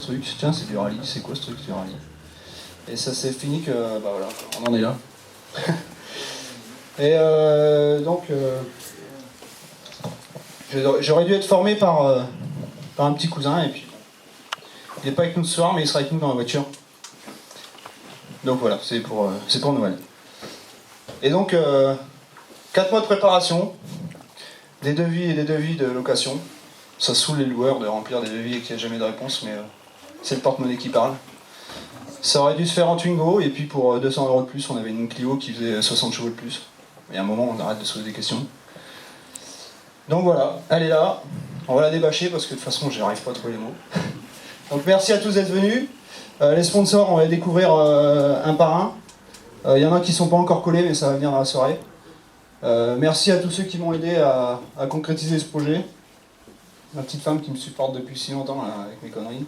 truc. Tiens, c'est du rallye, c'est quoi ce truc, du rallye? Et ça s'est fini que, bah voilà, on en est là. Et donc, j'aurais dû être formé par un petit cousin, et puis il n'est pas avec nous ce soir, mais il sera avec nous dans la voiture. Donc voilà, c'est pour Noël. Et donc, 4 mois de préparation, des devis et des devis de location. Ça saoule les loueurs de remplir des devis et qu'il n'y a jamais de réponse, mais c'est le porte-monnaie qui parle. Ça aurait dû se faire en Twingo, et puis pour 200 € de plus, on avait une Clio qui faisait 60 chevaux de plus. Et à un moment, on arrête de se poser des questions. Donc voilà, elle est là. On va la débâcher parce que de toute façon, je n'arrive pas à trouver les mots. Donc merci à tous d'être venus. Les sponsors, on va les découvrir un par un. Il y en a qui ne sont pas encore collés, mais ça va venir dans la soirée. Merci à tous ceux qui m'ont aidé à concrétiser ce projet. Ma petite femme qui me supporte depuis si longtemps là, avec mes conneries.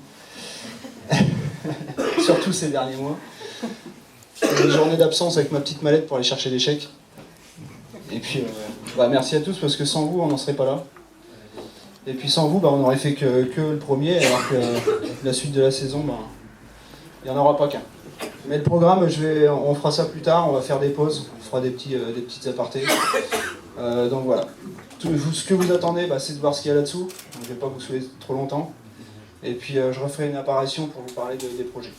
Surtout ces derniers mois. Des journées d'absence avec ma petite mallette pour aller chercher des chèques. Et puis, merci à tous parce que sans vous, on n'en serait pas là. Et puis sans vous, on n'aurait fait que le premier, alors que la suite de la saison, il n'y en aura pas qu'un. Mais le programme, on fera ça plus tard, on va faire des pauses, on fera des petites apartés. Donc voilà. Ce que vous attendez, c'est de voir ce qu'il y a là-dessous. Je ne vais pas vous saouler trop longtemps. Et puis je referai une apparition pour vous parler des projets.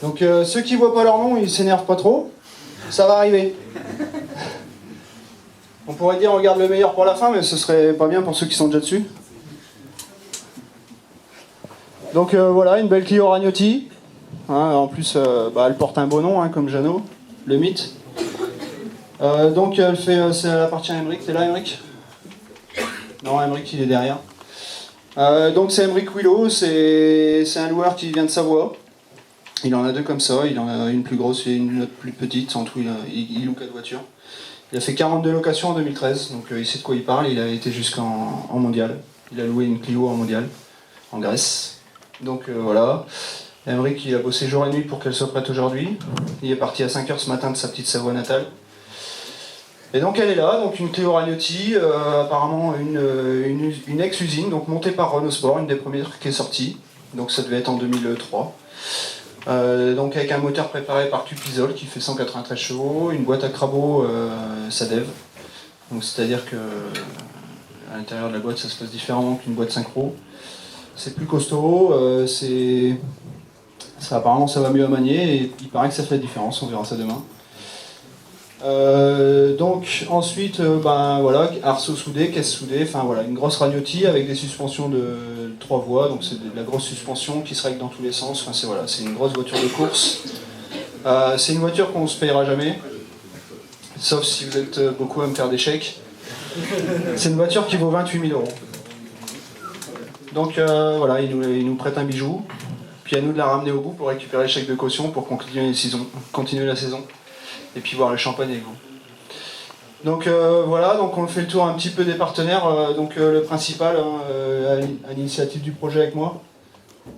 Donc ceux qui ne voient pas leur nom, ils s'énervent pas trop. Ça va arriver. On pourrait dire on garde le meilleur pour la fin, mais ce serait pas bien pour ceux qui sont déjà dessus. Donc voilà, une belle Clio Ragnotti. En plus, elle porte un beau nom, comme Jeannot, le mythe. Donc elle appartient à Emmerich. T'es là, Emmerich? Non, Emmerich il est derrière. Donc c'est Emmerich Willow, c'est un loueur qui vient de Savoie. Il en a 2 comme ça, il en a une plus grosse et une autre plus petite. En tout, il loue 4 voitures. Il a fait 42 locations en 2013, donc il sait de quoi il parle. Il a été jusqu'en mondial. Il a loué une Clio en mondial, en Grèce. Donc voilà. Emmerich, il a bossé jour et nuit pour qu'elle soit prête aujourd'hui. Il est parti à 5h ce matin de sa petite Savoie natale. Et donc elle est là, donc une Clio Ragnotti, apparemment une ex-usine, donc montée par Renault Sport, une des premières qui est sortie. Donc ça devait être en 2003. Donc avec un moteur préparé par Tupizol qui fait 193 chevaux, une boîte à crabot Sadev. Donc c'est-à-dire que à l'intérieur de la boîte ça se passe différemment qu'une boîte synchro. C'est plus costaud, apparemment ça va mieux à manier et il paraît que ça fait la différence, on verra ça demain. Donc ensuite, voilà, arceau soudé, caisse soudée, une grosse Ragnotti avec des suspensions de 3 voies, donc c'est de la grosse suspension qui se règle dans tous les sens. C'est une grosse voiture de course. C'est une voiture qu'on ne se payera jamais, sauf si vous êtes beaucoup à me faire des chèques. C'est une voiture qui vaut 28 000 €. Donc voilà, il nous prête un bijou, puis à nous de la ramener au bout pour récupérer le chèque de caution pour continuer la saison. Et puis boire le champagne avec vous. Donc voilà, donc on fait le tour un petit peu des partenaires. Le principal, à l'initiative du projet avec moi,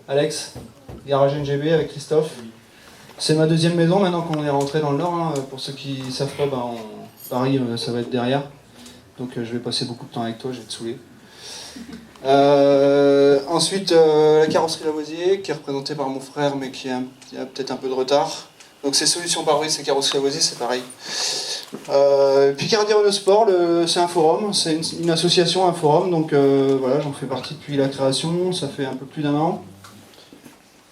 Alex, Garage NGB avec Christophe. C'est ma 2e maison maintenant qu'on est rentré dans le Nord. Pour ceux qui ne savent pas, Paris, ça va être derrière. Donc je vais passer beaucoup de temps avec toi, je vais te saouler. Ensuite, la carrosserie Lavoisier, qui est représentée par mon frère, mais qui a peut-être un peu de retard. Donc c'est Solutions Pare-Brise et Carrosserie Lavoisier, c'est pareil. Picardie Renault Sport, c'est un forum, c'est une association, un forum, donc voilà, j'en fais partie depuis la création, ça fait un peu plus d'1 an.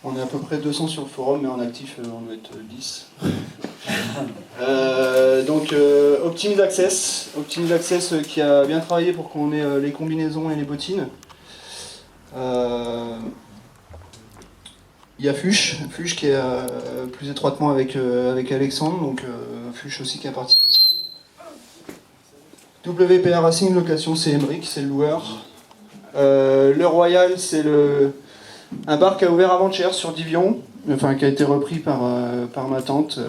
On est à peu près 200 sur le forum, mais en actif, on doit être 10. Optimise Access qui a bien travaillé pour qu'on ait les combinaisons et les bottines. Il y a Fuchs qui est plus étroitement avec Alexandre, donc Fuchs aussi qui a participé. WPA Racing Location, c'est Emmerich, c'est le loueur. Le Royal, c'est un bar qui a ouvert avant-hier sur Divion, qui a été repris par ma tante.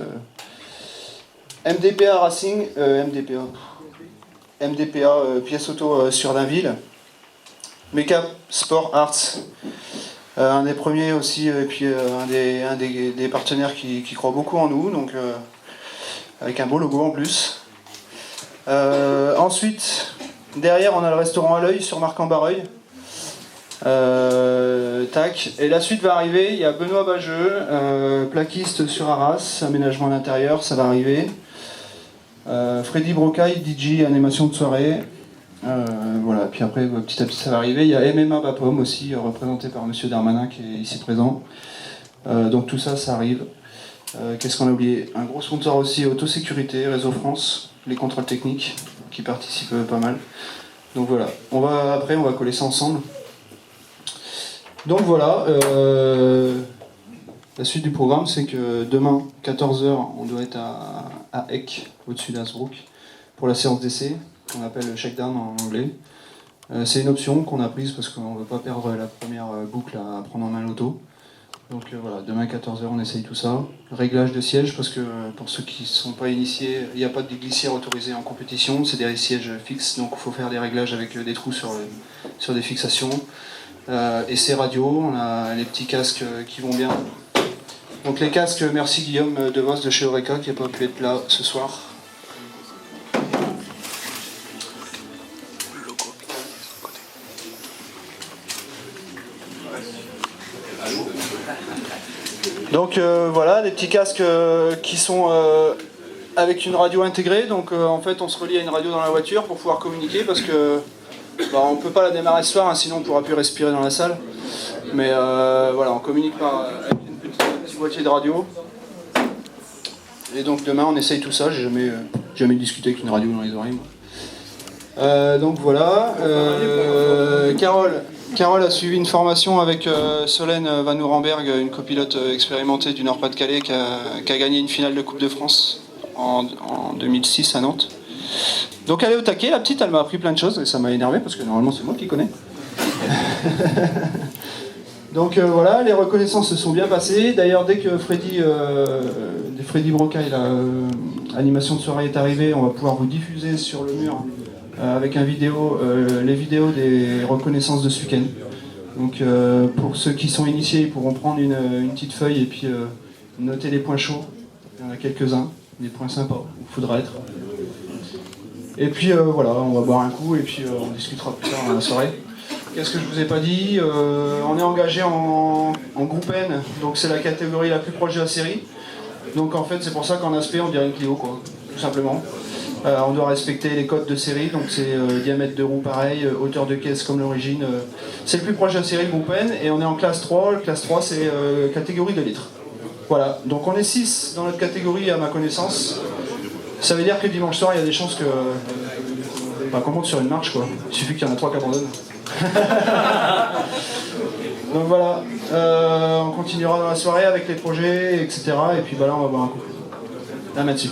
MDPA Racing, MDPA pièce auto sur Dainville. Meca Sport Arts. Un des premiers aussi, et puis un des partenaires qui croit beaucoup en nous, donc avec un beau logo en plus. Ensuite, derrière, on a le restaurant à l'œil sur Marc-en-Barreuil. Tac. Et la suite va arriver, il y a Benoît Bageux, plaquiste sur Arras, aménagement à l'intérieur, ça va arriver. Freddy Brocaille, DJ, animation de soirée. Voilà, puis après, petit à petit, ça va arriver. Il y a MMA Bapom aussi, représenté par Monsieur Darmanin, qui est ici présent. Donc tout ça, ça arrive. Qu'est-ce qu'on a oublié? Un gros sponsor aussi, Autosécurité, Réseau France, les contrôles techniques, qui participent pas mal. Donc voilà, après, on va coller ça ensemble. Donc voilà, la suite du programme, c'est que demain, 14 h, on doit être à Eck, au-dessus d'Innsbruck, pour la séance d'essai, qu'on appelle le shakedown en anglais. C'est une option qu'on a prise parce qu'on ne veut pas perdre la première boucle à prendre en main l'auto. Donc voilà, demain 14 h, on essaye tout ça. Réglage de sièges, parce que pour ceux qui ne sont pas initiés, il n'y a pas de glissière autorisée en compétition, c'est des sièges fixes, donc il faut faire des réglages avec des trous sur des fixations. Essai radio, on a les petits casques qui vont bien. Donc les casques, merci Guillaume De Vos de chez Eureka qui n'a pas pu être là ce soir. Donc voilà, des petits casques qui sont avec une radio intégrée. Donc en fait on se relie à une radio dans la voiture pour pouvoir communiquer parce que on ne peut pas la démarrer ce soir, hein, sinon on ne pourra plus respirer dans la salle. Mais voilà, on communique avec un petit boîtier de radio. Et donc demain on essaye tout ça, j'ai jamais discuté avec une radio dans les oreilles. Donc voilà, Carole a suivi une formation avec Solène Van Ourenberg, une copilote expérimentée du Nord-Pas-de-Calais qui a gagné une finale de Coupe de France en 2006 à Nantes. Donc elle est au taquet, la petite, elle m'a appris plein de choses et ça m'a énervé parce que normalement c'est moi qui connais. Donc voilà, les reconnaissances se sont bien passées. D'ailleurs dès que Freddy Brocaille, l'animation de soirée est arrivée, on va pouvoir vous diffuser sur le mur avec les vidéos des reconnaissances de ce week-end. Donc pour ceux qui sont initiés, ils pourront prendre une petite feuille et puis noter les points chauds. Il y en a quelques-uns, des points sympas, où il faudra être. Et puis voilà, on va boire un coup et puis on discutera plus tard dans la soirée. Qu'est-ce que je vous ai pas dit? On est engagé en groupe N, donc c'est la catégorie la plus proche de la série. Donc en fait c'est pour ça qu'en aspect on dirait une Clio, quoi, tout simplement. On doit respecter les codes de série, donc c'est diamètre de roue pareil, hauteur de caisse comme l'origine. C'est le plus proche de la série groupe N et on est en classe 3. Classe 3 c'est catégorie de litres. Voilà, donc on est 6 dans notre catégorie à ma connaissance. Ça veut dire que dimanche soir il y a des chances qu'on monte sur une marche, quoi. Il suffit qu'il y en a 3 qui abandonnent. Donc voilà, on continuera dans la soirée avec les projets, etc. Et puis là on va boire un coup. La main dessus.